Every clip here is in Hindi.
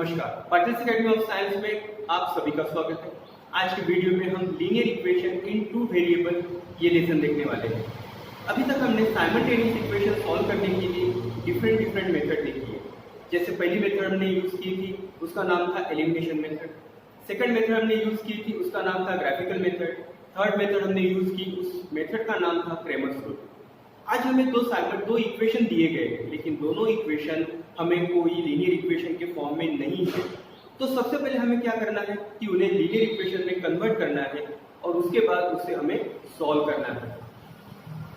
नमस्कार, पाटिल्स एकेडमी ऑफ साइंस में आप सभी का स्वागत है। आज की वीडियो में हम linear equation in two variable ये लेसन देखने वाले हैं। अभी तक हमने साइमल्टेनियस इक्वेशन सॉल्व करने के लिए डिफरेंट मेथड देखी है। जैसे पहली मेथड हमने यूज की थी उसका नाम था एलिमिनेशन मेथड, सेकंड मेथड हमने यूज की थी उसका नाम था ग्राफिकल मेथड, थर्ड मेथड हमने यूज की उस मेथड का नाम था क्रेमर्स रूल। आज हमें दो इक्वेशन दिए गए हैं, लेकिन दोनों इक्वेशन हमें कोई लीनियर इक्वेशन के फॉर्म में नहीं है। तो सबसे पहले हमें क्या करना है कि उन्हें लीनियर इक्वेशन में कन्वर्ट करना है और उसके बाद उसे हमें सॉल्व करना है।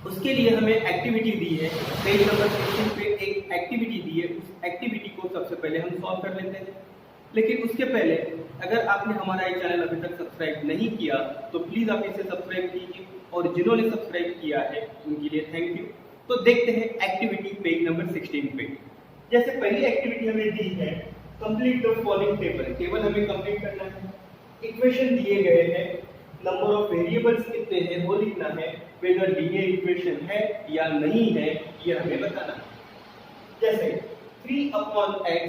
उसके लिए हमें एक्टिविटी दी है, पेज नंबर 16 पे एक एक्टिविटी दी है। उस एक्टिविटी को सबसे पहले हम सॉल्व कर लेते हैं। लेकिन उसके पहले अगर आपने हमारा ये चैनल अभी तक सब्सक्राइब नहीं किया तो प्लीज आप इसे सब्सक्राइब कीजिए, और जिन्होंने सब्सक्राइब किया है उनके लिए थैंक यू। तो देखते हैं एक्टिविटी पेज नंबर 16 पे। जैसे पहली एक्टिविटी हमें दी है कंप्लीट द फॉलोइंग टेबल हमें कंप्लीट करना है। इक्वेशन दिए गए हैं, नंबर ऑफ वेरिएबल्स कितने हैं वो लिखना है, वेदर लीनियर इक्वेशन है या नहीं है ये हमें बताना है। जैसे 3/x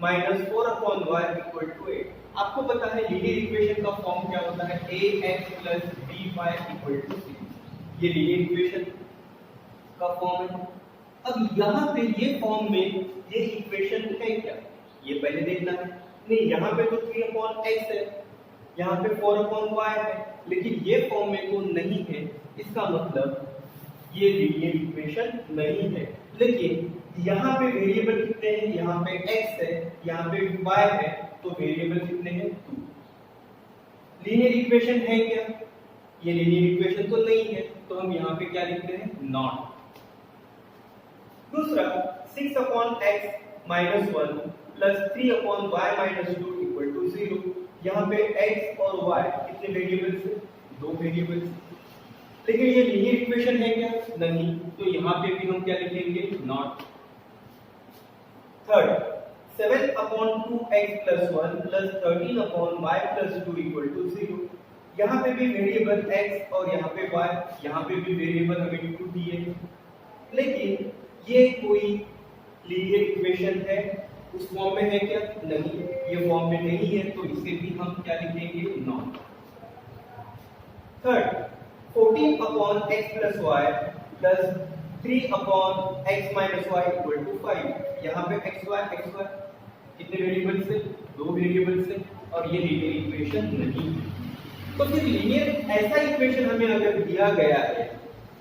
minus 4/y equal to 8। आपको पता है लीनियर इक्वेशन का फॉर्म क्या होता है, ax plus by equal to c। ये लीनियर इक्वेशन का फॉर्म है। अब यहाँ पे ये फॉर्म में ये इक्वेशन है क्या, ये पहले देखना है। नहीं, यहाँ पे तो 3/x है, यहाँ पे 4/y है, लेकिन ये फॉर्म में तो नहीं है। इसका मतलब ये लीनियर इक्वेशन नहीं है। लेकिन यहाँ पे वेरिएबल कितने हैं, यहाँ पे x है, यहाँ पे y है, तो वेरिएबल कितने हैं 2। लीनियर इक्वेशन है क्या, ये लीनियर इक्वेशन तो नहीं है, तो हम यहाँ पे क्या लिखते हैं, नॉट। दूसरा 6/x minus 1 plus 3/y minus 2 equal to 0। यहाँ पे x और y कितने वेरिएबल्स हैं, 2 वेरिएबल्स। लेकिन ये लीनियर इक्वेशन है क्या, नहीं, तो यहाँ पे भी हम क्या लिखेंगे, not. Third 7/2x plus 1 plus 13/y plus 2 equal to 0। यहाँ पे भी वेरिएबल x और यहाँ पे y, यहाँ पे भी वेरिएबल हमें 2 दिए। लेकिन ये कोई लीनियर इक्वेशन है, उस फॉर्म में है क्या, नहीं, ये फॉर्म में नहीं है, तो इसे भी हम क्या लिखेंगे, not. Third 14/x plus y plus 3/x minus y equal to 5। यहाँ पे xy कितने वेरिएबल्स हैं, 2 वेरिएबल्स हैं, और ये लीनियर इक्वेशन नहीं है। तो फिर लीनियर ऐसा इक्वेशन हमें अगर दिया गया है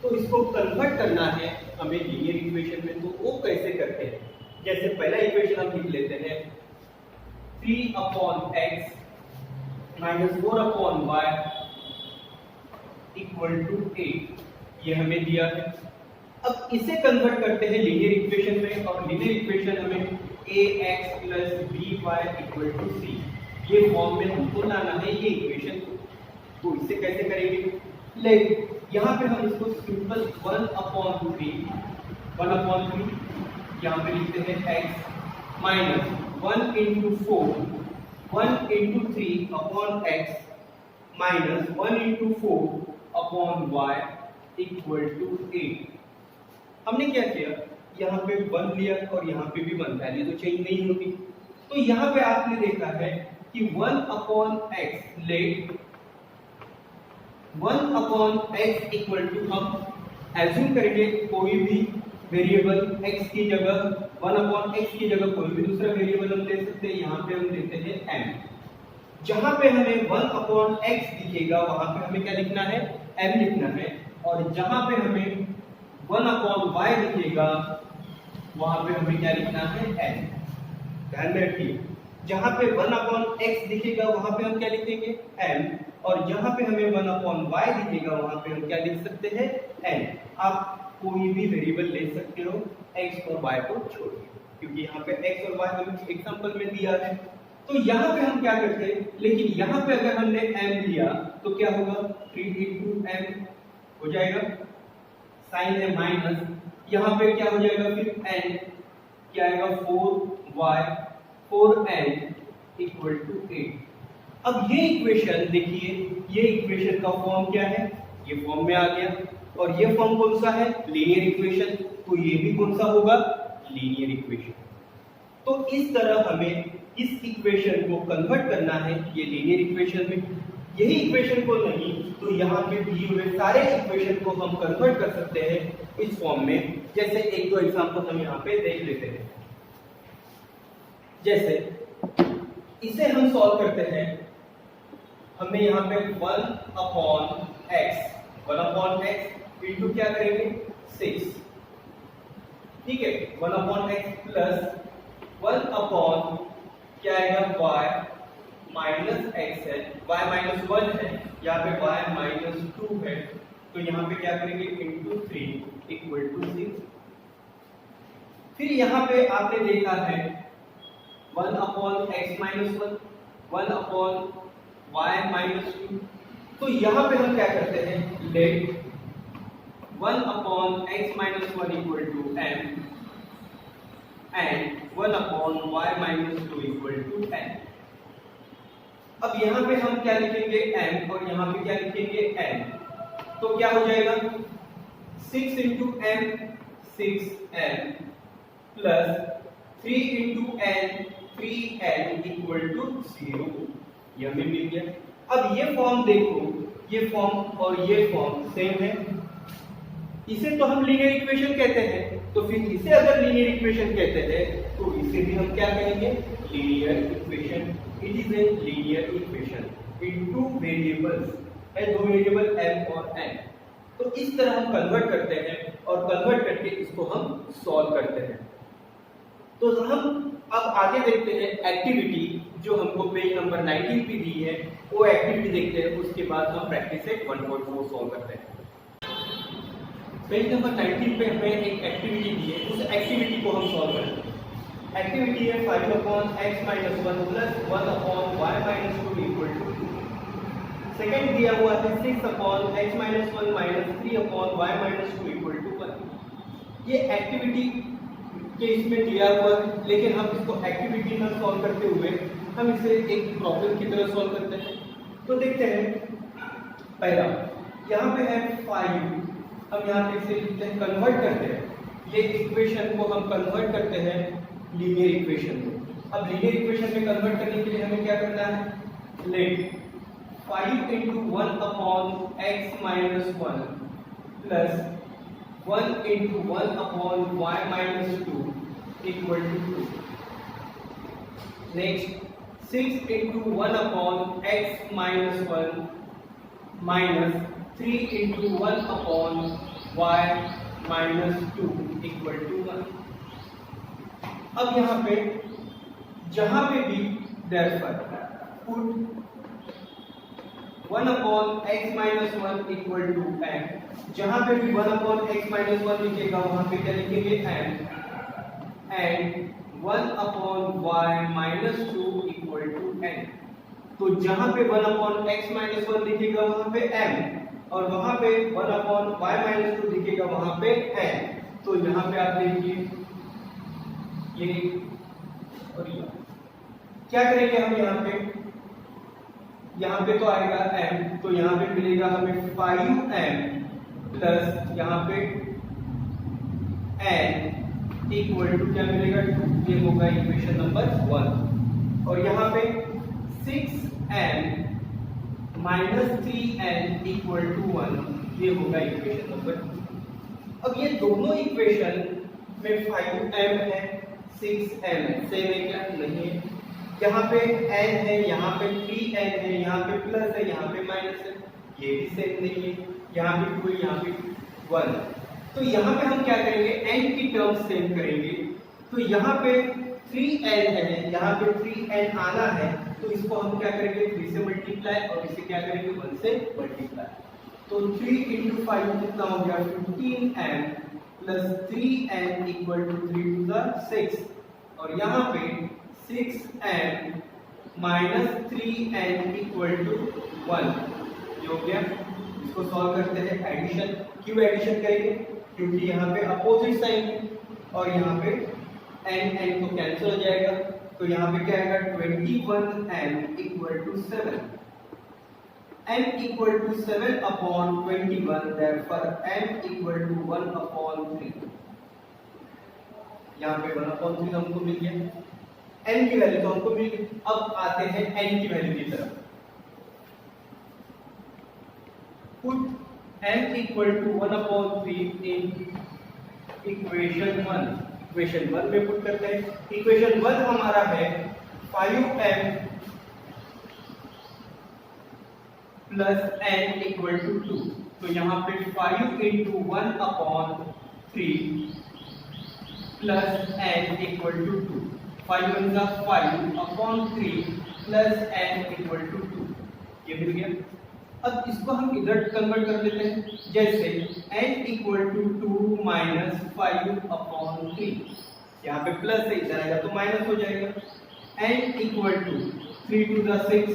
तो इसको कन्वर्ट करना है हमें लीनियर इक्वेशन में, तो वो कैसे करते हैं। जैसे पहला इक्वेशन हम लिख लेते हैं 3/x minus 4/y equal to 8, ये हमें दिया है। अब इसे कन्वर्ट करते हैं लीनियर इक्वेशन में, और लीनियर इक्वेशन हमें ax plus by equal to c, ये फॉर्म में हमको लाना है ये इक्वेशन को। तो इसे कैसे करेंगे, लेकिन यहाँ पे हम इसको सिंपल 1/3 यहाँ पे लिखते हैं x minus 1 into 4 1 into 3/x minus 1 into 4/y equal to 8। हमने क्या किया, यहाँ पे 1 लिया और यहाँ पे भी 1, वैल्यू तो चेंज नहीं होती। तो यहाँ पे आपने देखा है कि 1/x let 1/x equal to, हम एज्यूम करेंगे कोई भी वेरिएबल x की जगह 1/x की जगह कोई भी दूसरा वेरिएबल हम ले सकते हैं। यहाँ पे हम लेते हैं m। जहां पे हमें 1/x दिखेगा वहां पे हमें क्या लिखना है, m लिखना है, और जहां पे हमें 1/y दिखेगा वहां पे हमें क्या लिखना है, n। ध्यान रखिए, जहां पे 1/x दिखेगा वहां पे हम क्या लिखेंगे, m, और जहां पे हमें 1/y दिखेगा वहां पे हम क्या लिख सकते हैं, n। आप कोई भी वेरिएबल ले सकते हो x और y को छोड़ के, क्योंकि यहाँ पे x और y हमें एग्जांपल में दिया है। तो यहाँ पे हम क्या करते हैं, लेकिन यहाँ पे अगर हमने m लिया तो क्या होगा, 3 into m हो जाएगा, साइन है माइनस, यहाँ पे क्या हो जाएगा फिर n, क्या आएगा 4n इक्वल टू 8। अब ये इक्वेशन देखिए, ये इक्वेशन का फॉर्म क्या है, ये फॉर्म में आ गया, और ये फॉर्म कौन सा है, लीनियर इक्वेशन, तो ये भी कौन सा होगा, लीनियर इक्वेशन। तो इस तरह हमें इस इक्वेशन को कन्वर्ट करना है ये लीनियर इक्वेशन में। यही इक्वेशन को नहीं तो यहाँ पे दिए हुए सारे इक्वेशन को हम कन्वर्ट कर सकते हैं इस फॉर्म में। जैसे एक दो एग्जांपल हम यहाँ पे देख लेते हैं। जैसे इसे हम सॉल्व करते हैं, हमें यहाँ पे 1/x इंटू क्या करेंगे 6, ठीक है। 1/x प्लस 1 क्या आएगा y माइनस x है, y माइनस 1 है, यहाँ पे y माइनस 2 है, तो यहाँ पे क्या करेंगे इंटू 3 इक्वल टू 6। फिर यहाँ पे आपने देखा है 1/x माइनस 1, 1/y माइनस 2, तो यहाँ पे हम क्या करते हैं, let 1/x minus 1 equal to m and 1/y minus 2 equal to n। अब यहाँ पे हम क्या लिखेंगे m और यहाँ पे क्या लिखेंगे n, तो क्या हो जाएगा 6 into m 6m plus 3 into n 3n equal to 0, ये हमें मिल गया। अब ये फॉर्म देखो, ये फॉर्म और ये फॉर्म सेम है, इसे तो हम लीनियर इक्वेशन कहते हैं, तो फिर इसे अगर लीनियर इक्वेशन कहते हैं तो इसे भी हम क्या कहेंगे linear equation. It is a linear equation in two variables, है दो वेरिएबल m और n। तो इस तरह हम कन्वर्ट करते हैं और कन्वर्ट करके इसको हम सॉल्व करते हैं। तो हम अब आगे देखते हैं एक्टिविटी जो हमको पेज नंबर 19 पे दी है, वो एक्टिविटी देखते हैं, उसके बाद हम प्रैक्टिस सेट 1.4 सॉल्व करते हैं। पेज नंबर 19 पे हमें एक एक्टिविटी दी है, उस एक्टिविटी को हम सॉल्व करेंगे। एक्टिविटी है 5/x minus 1 plus 1/y minus 2 equal to 2। Second दिया हुआ है 6/x minus 1 minus 3/y minus 2 equal to 1। ये एक्टिविटी के इसमें दिया हुआ है, लेकिन हम इसको एक्टिविटी में सॉल्व करते हुए हम इसे एक प्रॉब्लम की तरह सॉल्व करते हैं। तो देखते हैं, पहला यहाँ पे है 5, हम यहाँ पे इसे लिखते हैं, कन्वर्ट करते हैं, ये इक्वेशन को हम कन्वर्ट करते हैं लीनियर इक्वेशन में। अब लीनियर इक्वेशन में कन्वर्ट करने के लिए हमें क्या करना है, let 5 into 1/x minus 1 plus 1 into 1/y minus 2 equal to 2। Next 6 into 1/x minus 1 minus 3 into 1/y minus 2 equal to 1। अब यहाँ पे जहां पे भी therefore put 1/x minus 1 equal to m, जहां पे भी 1/x माइनस 1 लिखेगा वहां पे क्या लिखेंगे m, and 1/y minus 2 equal to n। तो जहां पे 1/x माइनस 1 लिखेगा वहां पे m और वहां पे 1/y माइनस 2 लिखेगा वहां पे n। तो यहाँ पे आप देखिए ये और ये क्या करेंगे हम, यहाँ पे तो आएगा m, तो यहाँ पे मिलेगा हमें 5m प्लस यहाँ पे n इक्वल टू क्या मिलेगा 2, ये होगा इक्वेशन नंबर 1। और यहाँ पे 6m minus 3n equal to 1, ये होगा इक्वेशन नंबर 2। अब ये दोनों इक्वेशन में 5m है 6m सेम है क्या, नहीं है। यहाँ पे n है, यहाँ पे 3n है, यहाँ पे प्लस है, यहाँ पे माइनस है, ये भी सेम नहीं है। यहाँ पे 2 है, यहाँ पे 1। तो यहाँ पे हम क्या करेंगे, n की टर्म्स सेम करेंगे। तो यहाँ पे 3n है, यहाँ पे 3n आना है, तो इसको हम क्या करेंगे 3 से मल्टीप्लाई और इसे क्या करेंगे 1 से मल्टीप्लाई। तो 3 इंटू 5 कितना हो गया 15m plus 3n equal to 3 to the 6, और यहाँ पे 6m minus 3n equal to 1, ये हो गया। इसको सॉल्व करते हैं, एडिशन। क्यों एडिशन करेंगे, क्योंकि यहाँ पे अपोजिट साइन है और यहाँ पे n तो कैंसिल हो जाएगा। तो यहाँ पे क्या आएगा 21m equal to 7, m equal to 7/21, therefore m equal to 1/3। यहाँ पे 1/3 हमको मिल गया। n की वैल्यू तो हमको मिल गई। अब आते हैं n की वैल्यू की तरफ। Put n equal to 1/3 in equation 1। Equation 1 में पुट करते हैं। इक्वेशन 1 हमारा है 5m plus n equal to 2। तो यहाँ पे 5 into 1/3 plus n equal to 2। 5 one का 5/3 प्लस n इक्वल टू 2। ये मिल गया। अब इसको हम इधर कन्वर्ट कर लेते हैं, जैसे n इक्वल टू 2 माइनस 5/3। यहाँ पे प्लस है, इधर आएगा तो माइनस हो जाएगा। n equal to 3 to the 6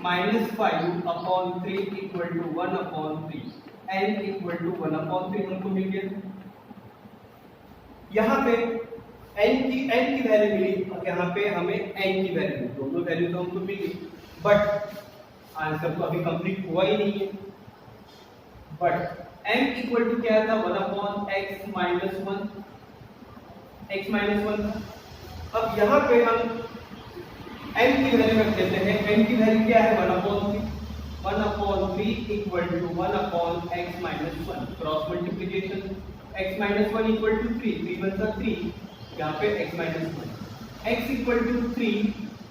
minus 5/3 equal to 1/3। n equal to 1/3 हमको मिल गया। यहाँ पे n की वैल्यू मिली और यहाँ पे हमें n की वैल्यू, दोनों वैल्यू तो हमको मिली, बट आंसर तो अभी कंप्लीट हुआ ही नहीं है। बट n इक्वल टू क्या था, 1/x माइनस 1, x माइनस 1 था। अब यहाँ पे हम n की वैल्यू रख देते हैं। n की वैल्यू क्या है, 1/3। 1/3 equal to 1/x minus 1। Cross multiplication, x minus 1 equal to 3, 3 one का 3, यहाँ पे x minus 1। x equal to 3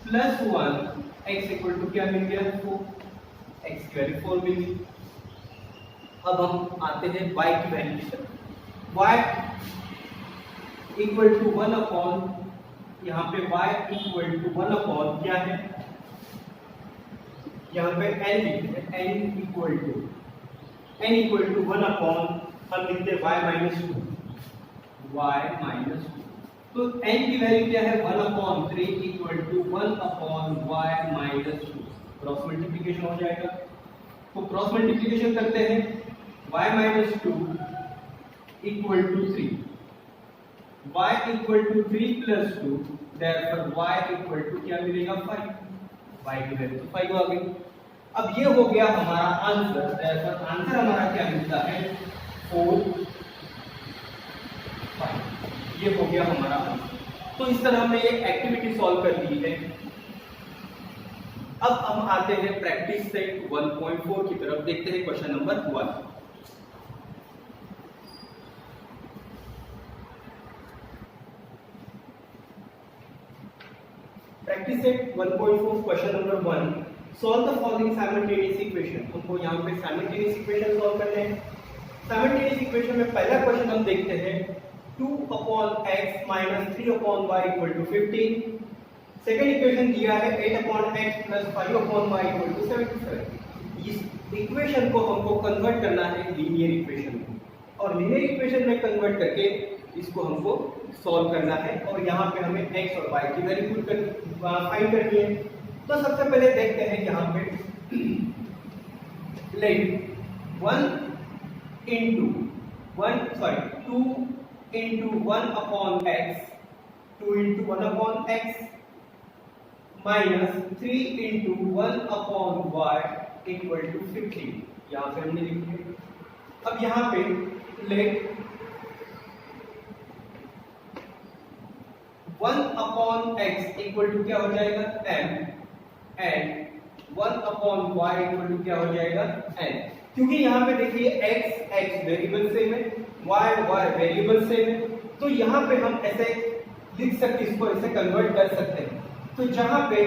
plus 1, x equal to क्या मिल गया, 4। x की वैल्यू 4 मिल गई। अब हम आते हैं y की वैल्यू की तरफ। y इक्वल टू 1/, यहाँ पे y इक्वल टू 1/, क्या है, यहाँ पे n लिखते हैं। n इक्वल टू 1/, हम लिखते हैं y माइनस 2। तो n की वैल्यू क्या है, 1/3 equal to 1/y minus 2। Cross multiplication हो जाएगा, तो क्रॉस मल्टीप्लिकेशन करते हैं। y minus 2 equal to 3, y equal to 3 plus 2, therefore y equal to क्या मिलेगा, 5। y की वैल्यू 5 आ गई। अब ये हो गया हमारा आंसर। देयरफॉर आंसर हमारा क्या मिलता है, 4, 5। ये हो गया हमारा आंसर। तो इस तरह हमने ये एक्टिविटी सॉल्व कर ली है। अब हम आते हैं प्रैक्टिस सेट 1.4 की तरफ। देखते हैं question number 1। Practice set 1.4 question number 1। Solve the following simultaneous equation. हमको यहाँ पे साइमल्टेनियस इक्वेशन सॉल्व करने हैं। साइमल्टेनियस इक्वेशन में पहला क्वेश्चन हम देखते हैं, 2/x minus 3/y equal to 15। Second equation दिया है 8/x plus 5/y equal to 77। इस इक्वेशन को हमको कन्वर्ट करना है लीनियर इक्वेशन में, और लीनियर इक्वेशन में कन्वर्ट करके इसको हमको सॉल्व करना है। और यहाँ पे हमें x और y की वैल्यू पुट कर फाइंड करनी है। तो सबसे पहले देखते हैं यहाँ पे let 2 into 1/x, 2 into 1/x minus 3 into 1/y equal to 15। यहाँ पे हमने लिख दिया। अब यहाँ पे लेट 1/x इक्वल टू क्या हो जाएगा, m, and 1/y equal to क्या हो जाएगा, n। क्योंकि यहाँ पे देखिए x वेरिएबल सेम है, y वेरिएबल सेम है, तो यहाँ पे हम ऐसे लिख सकते, इसको ऐसे कन्वर्ट कर सकते हैं। तो जहाँ पे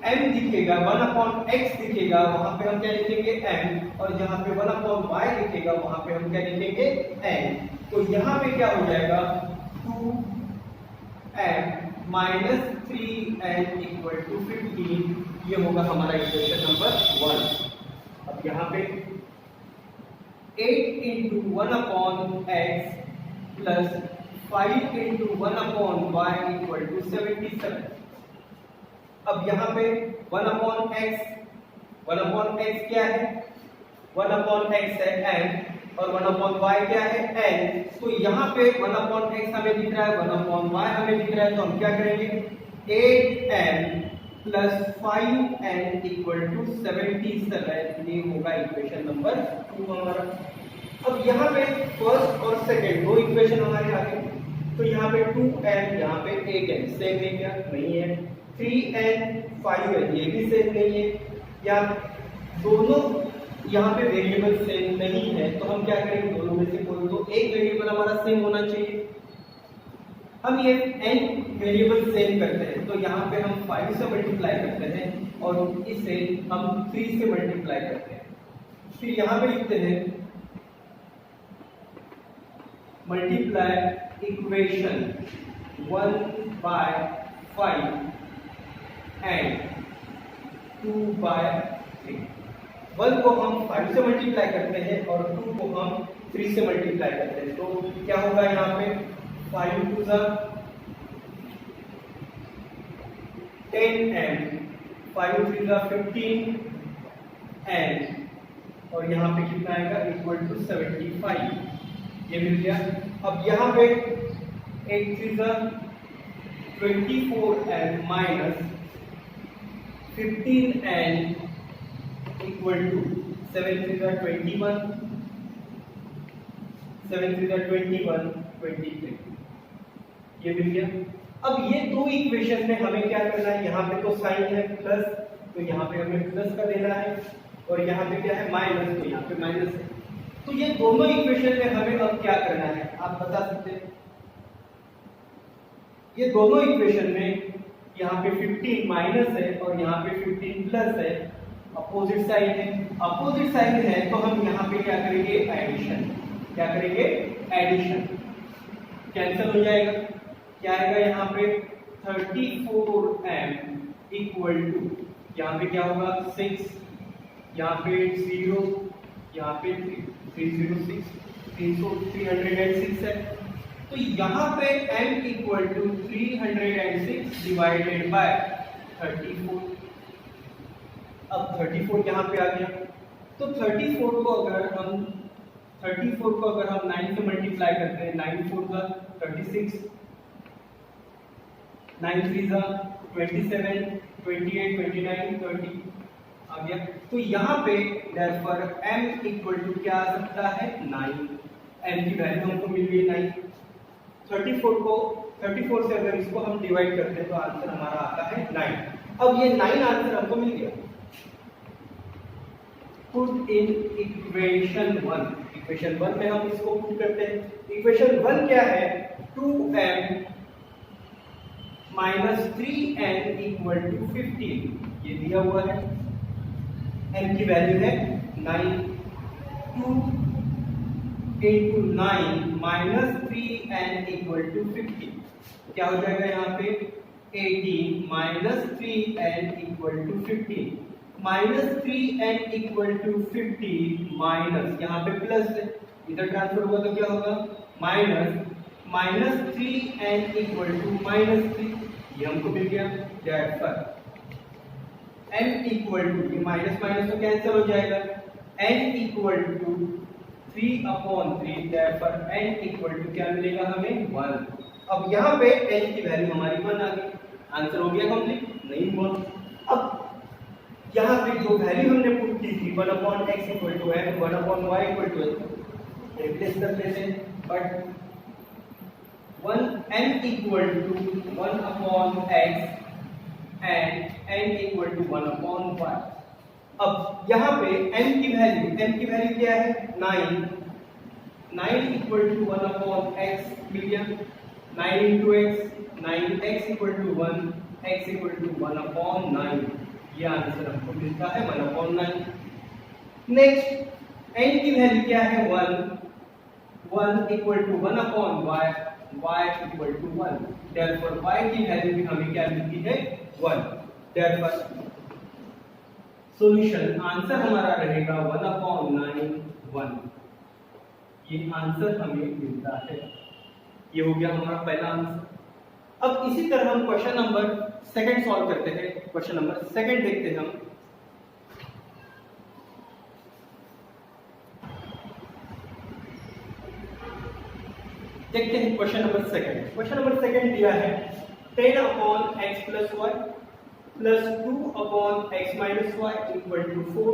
m दिखेगा, 1/x दिखेगा, वहां पे हम क्या लिखेंगे, m, और जहाँ पे 1/y दिखेगा, वहां पे हम क्या लिखेंगे, n। तो यहाँ पे क्या हो जाएगा, 2m minus 3n equal to 15। ये होगा हमारा इक्वेशन नंबर 1। अब यहाँ पे 8 into 1/x plus 5 into 1/y equal to 77। अब यहाँ पे 1/x क्या है, 1/x है n, और 1/y क्या है, n। तो यहाँ पे 1/x हमें दिख रहा है, 1/y हमें दिख रहा है, तो हम क्या करेंगे, 8n plus 5n equal to 77। ये होगा इक्वेशन नंबर 2 हमारा। अब यहाँ पे फर्स्ट और सेकेंड दो इक्वेशन हमारे आ गए। तो यहाँ पे 2n, यहाँ पे 8n सेम है क्या? नहीं है। 3n 5n ये भी सेम नहीं है। या दोनों यहाँ पे वेरिएबल सेम नहीं है, तो हम क्या करेंगे? दोनों में से कोई तो एक वेरिएबल हमारा सेम होना चाहिए। हम ये n वेरिएबल सेम करते हैं, तो यहाँ पे हम 5 से मल्टीप्लाई करते हैं और इसे हम 3 से मल्टीप्लाई करते हैं। फिर यहाँ पे लिखते हैं मल्टीप्लाई इक्वेशन 1/5 एंड 2/3। 1 को हम 5 से मल्टीप्लाई करते हैं और 2 को हम 3 से मल्टीप्लाई करते हैं, तो क्या होगा? यहाँ पे 5 2 10n, 5 3 15 n, और यहाँ पे कितना आएगा? Equal to 75। ये मिल गया। अब यहाँ पे 8 3 24n minus 15n equal to 7 3 21, 7 3 21 23। ये मिल गया। अब ये दो इक्वेशन में हमें क्या करना है? यहाँ पे तो साइन है प्लस, तो यहाँ पे हमें प्लस का देना है, और यहाँ पे क्या है? माइनस, तो यहाँ पे माइनस है। तो ये दोनों इक्वेशन में हमें अब क्या करना है? आप बता सकते हैं? ये दोनों इक्वेशन में यहाँ पे 15 माइनस है और यहाँ पे 15 प्लस है, अपोजिट साइन है। अपोजिट साइन है तो हम यहाँ पे क्या करेंगे? एडिशन। क्या करेंगे? एडिशन। कैंसिल हो जाएगा। क्या आएगा यहाँ पे? 34m इक्वल टू, यहाँ पे क्या होगा? 6, यहाँ पे 0, यहाँ पे 306 306 है। तो यहाँ पे m equal to 306 divided by 34। अब 34 यहाँ पे आ गया, तो 34 को अगर हम 9 से मल्टीप्लाई करते हैं, 9 4 का 36, 9 3 का 27, 28 29 30 आ गया। तो यहाँ पे therefore m इक्वल टू क्या आ सकता है? 9। m की वैल्यू हमको मिल गई 9। 34 से अगर इसको हम डिवाइड करते हैं तो आंसर हमारा आता है 9। अब ये 9 आंसर हमको मिल गया। Put in equation 1। इक्वेशन 1 में हम इसको पुट करते हैं। इक्वेशन 1 क्या है? 2m minus 3n equal to 15। ये दिया हुआ है। n की वैल्यू है 9। 2 into 9 minus 3n equal to 50। क्या हो जाएगा यहाँ पे? 18 minus 3n equal to 15। Minus 3n equal to 50 minus, यहाँ पे प्लस है, इधर ट्रांसफर होगा तो क्या होगा? Minus 3n equal to -3। ये हमको मिल गया। therefore n इक्वल टू, ये माइनस माइनस तो कैंसिल हो जाएगा, n equal to 3/3। therefore n equal to क्या मिलेगा हमें? 1। अब यहाँ पे n की वैल्यू हमारी 1 आ गई। आंसर हो गया कंप्लीट? नहीं हुआ। अब यहाँ पे जो वैल्यू हमने पुट की थी 1/x equal to n, 1/y equal to n, replace कर लेते हैं। But n equal to 1/x and n equal to 1/y। अब यहाँ पे n की वैल्यू क्या है? 9। 9 इक्वल टू 1/x मिल गया। 9 into x, 9x equal to 1, x equal to 1/9। ये आंसर हमको मिलता है 1/9। नेक्स्ट n की वैल्यू क्या है? 1 equal to 1/y, y equal to 1। therefore y की वैल्यू भी हमें क्या मिलती है? 1। therefore सॉल्यूशन आंसर हमारा रहेगा 1/9 1। ये आंसर हमें मिलता है। ये हो गया हमारा पहला आंसर। अब इसी तरह हम क्वेश्चन नंबर 2 सॉल्व करते हैं। क्वेश्चन नंबर 2 देखते हैं हम। देखते हैं क्वेश्चन नंबर 2। क्वेश्चन नंबर 2 दिया है 10/x plus y plus 2/x minus y equal to 4।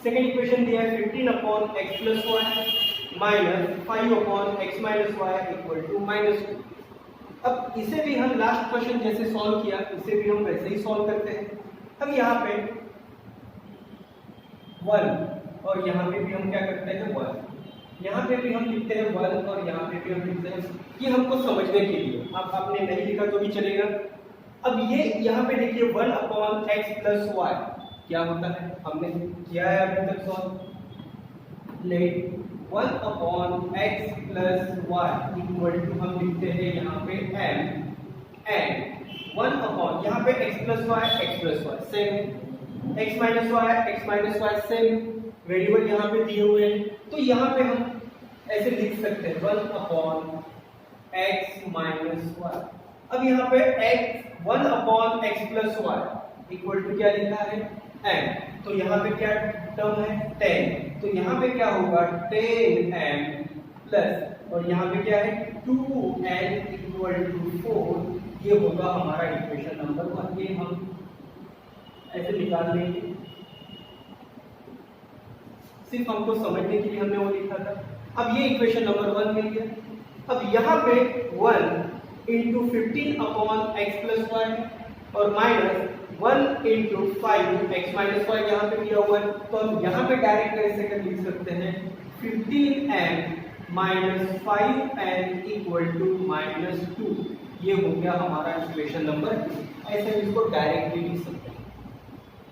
Second equation दिया है 15/x plus y minus 5/x minus y equal to -2। अब इसे भी हम लास्ट क्वेश्चन जैसे सॉल्व किया, इसे भी हम वैसे ही सॉल्व करते हैं। अब यहाँ पे 1 और यहाँ पे भी हम क्या करते हैं 1, यहाँ पे भी हम लिखते हैं 1 और यहाँ पे भी हम लिखते हैं, ये हमको समझने के लिए। अब आपने नहीं लिखा तो भी चलेगा। अब ये यहाँ पे देखिए 1/x + y क्या होता है, हमने किया है अभी तक solve. Let 1/x + y equal to हम लिखते हैं यहाँ पे m एंड 1 यहाँ पे x + y same, x - y same, variable यहाँ पे दिए हुए हैं, तो यहाँ पे हम ऐसे लिख सकते हैं 1/x - y। अब यहाँ पे 1/x + y इक्वल टू क्या लिखा है m, तो यहाँ पे क्या टर्म है 10, तो यहाँ पे क्या होगा 10m प्लस और यहाँ पे क्या है 2n = 4, ये होगा हमारा इक्वेशन नंबर 1। ये हम ऐसे निकाल लेंगे, सिर्फ हमको समझने के लिए हमने वो लिखा था। अब ये इक्वेशन नंबर 1 मिल गया। अब यहाँ पे 1 × 15/x + y और -1 × 5x - y यहाँ पे दिया हुआ है, तो हम यहाँ पे डायरेक्ट ऐसे कर लिख सकते हैं 15m - 5n = -2, ये हो गया हमारा इक्वेशन नंबर 2। ऐसे इसको डायरेक्टली लिख सकते हैं।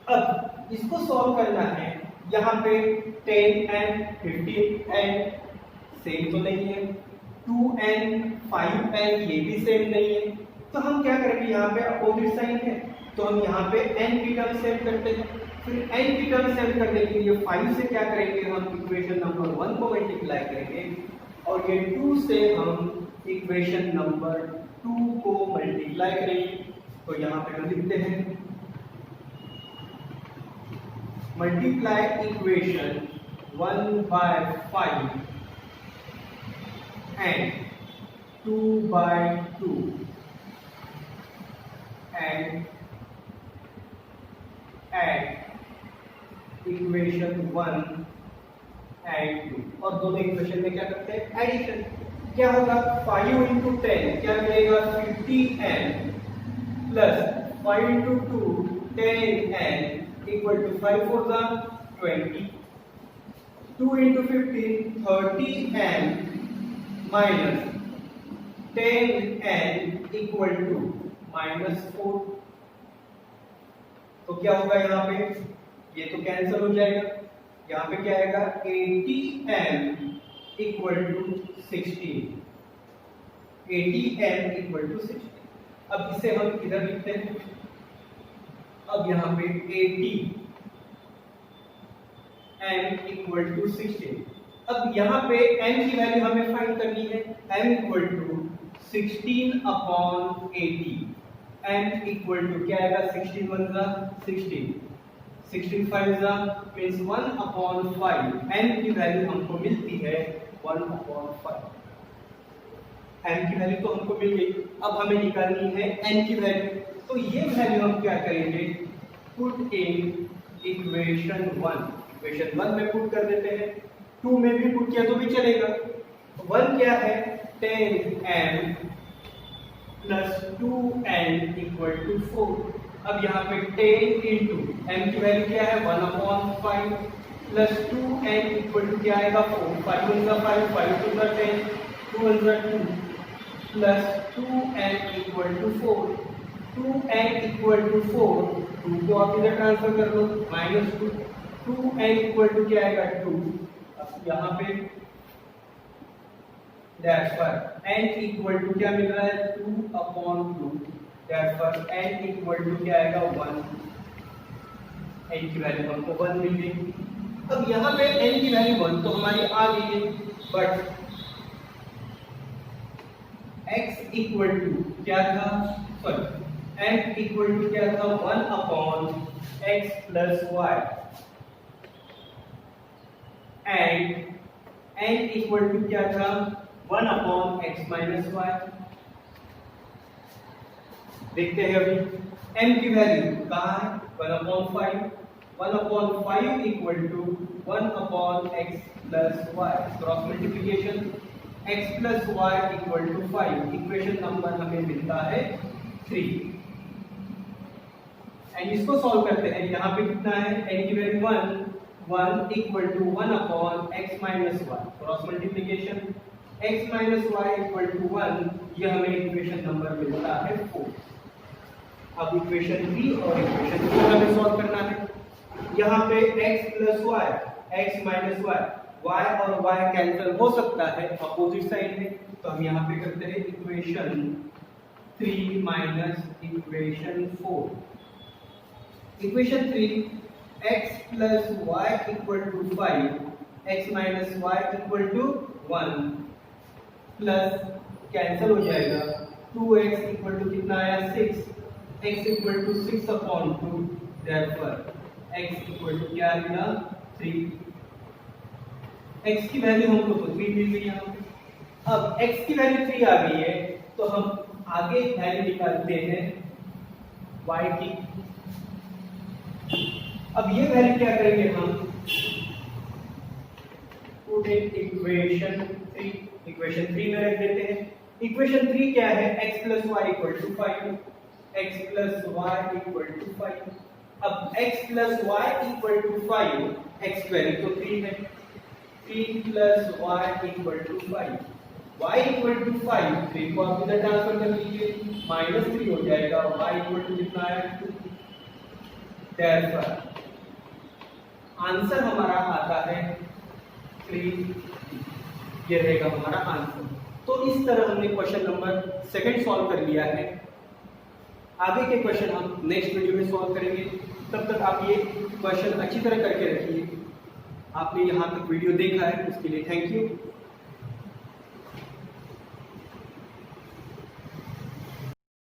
अब इसको सॉल्व करना है, यहाँ पे 10n 15n सेम तो नहीं है, 2n 5n ये भी सेम नहीं है, तो हम क्या करेंगे, यहाँ पे अपोजिट साइन है तो हम यहाँ पे n की टर्म सेव करते हैं। फिर n की टर्म सेव करने के लिए 5 से क्या करेंगे, हम इक्वेशन नंबर 1 को मल्टीप्लाई करेंगे और ये 2 से हम इक्वेशन नंबर 2 को मल्टीप्लाई करेंगे। तो यहाँ पे हम लिखते हैं multiply equation 1/5 and 2/2 and add equation 1 and 2, और दोनों इक्वेशन में क्या करते हैं एडिशन। क्या होगा 5 × 10 क्या मिलेगा 50n plus 5 × 2 10n = 5 × 4 20, 2 × 15 30n minus 10n = -4, तो क्या होगा यहाँ पे, ये तो कैंसिल हो जाएगा, यहाँ पे क्या आएगा 80n = 16, 80n = 16। अब इसे हम इधर लिखते हैं, अब यहाँ पे 80n = 16। अब यहाँ पे n की वैल्यू हमें फाइंड करनी है, m = 16/80, n = क्या आएगा 16 × 1 = 16, 16 × 5 = means 1/5, n की वैल्यू हमको मिलती है 1/5। n की वैल्यू तो हमको मिल गई, अब हमें निकालनी है n की वैल्यू, तो ये वैल्यू हम क्या करेंगे, पुट इन इक्वेशन 1, इक्वेशन 1 में पुट कर देते हैं, 2 में भी पुट किया तो भी चलेगा। 1 क्या है 10m प्लस 2n = 4। अब यहाँ पे 10 × m की वैल्यू क्या है 1/5 प्लस 2n = क्या आएगा 4, 5 × 5 5 × 10 2 × 2 प्लस 2n = 4, 2n = 4, 2 को आप इधर ट्रांसफर कर दो -2, 2n = क्या आएगा 2। अब यहाँ पे दैट्स पर n = क्या मिल रहा है 2/2, दैट्स पर n = क्या आएगा 1, n की वैल्यू हमको 1 मिल गई। अब यहाँ पे n की वैल्यू 1 तो हमारी आ गई है, बट x = क्या था, सॉरी n = क्या था 1/x + y एंड n = क्या था 1/x - y। देखते हैं अभी m की वैल्यू कहाँ है 1/5, 1/5 = 1/x + y, cross multiplication x plus y equal to 5। Equation number हमें मिलता है 3। एंड इसको सॉल्व करते हैं। यहाँ पे कितना है, n की value 1 equal to 1 upon x minus y, cross multiplication x minus y equal to 1, ये हमें इक्वेशन नंबर मिलता है 4। अब इक्वेशन 3 और इक्वेशन 4 हमें सॉल्व करना है। यहाँ पे x plus y, x minus y, y और y कैंसिल हो सकता है अपोजिट साइड में, तो हम यहाँ पे करते हैं equation 3 minus equation 4। Equation 3, x plus y equal to 5, x minus y equal to 1, plus cancel हो जाएगा 2x इक्वल टू कितना आया 6, x equal to 6 upon 2, therefore x equal to क्या मिला 3। x की वैल्यू हमको तो 3 मिल गई यहाँ पे। अब x की वैल्यू 3 आ गई है तो हम आगे वैल्यू निकालते हैं y की। अब ये वैल्यू क्या करेंगे हम, पुट इन इक्वेशन 3 में रख देते हैं। इक्वेशन 3 क्या है, x plus y equal to 5, x plus y equal to 5। अब x plus y equal to 5, x value तो 3 है, 3 plus y equal to 5, y equal to 5, 3 को आप इधर ट्रांसफर कर लीजिए, -3 हो जाएगा, y इक्वल टू कितना है 2। देयरफॉर आंसर हमारा आता है 3, ये रहेगा हमारा आंसर। तो इस तरह हमने क्वेश्चन नंबर 2 सॉल्व कर लिया है। आगे के क्वेश्चन हम नेक्स्ट वीडियो में सॉल्व करेंगे। तब तक आप ये क्वेश्चन अच्छी तरह करके रखिए। आपने यहाँ तक वीडियो देखा है उसके लिए थैंक यू।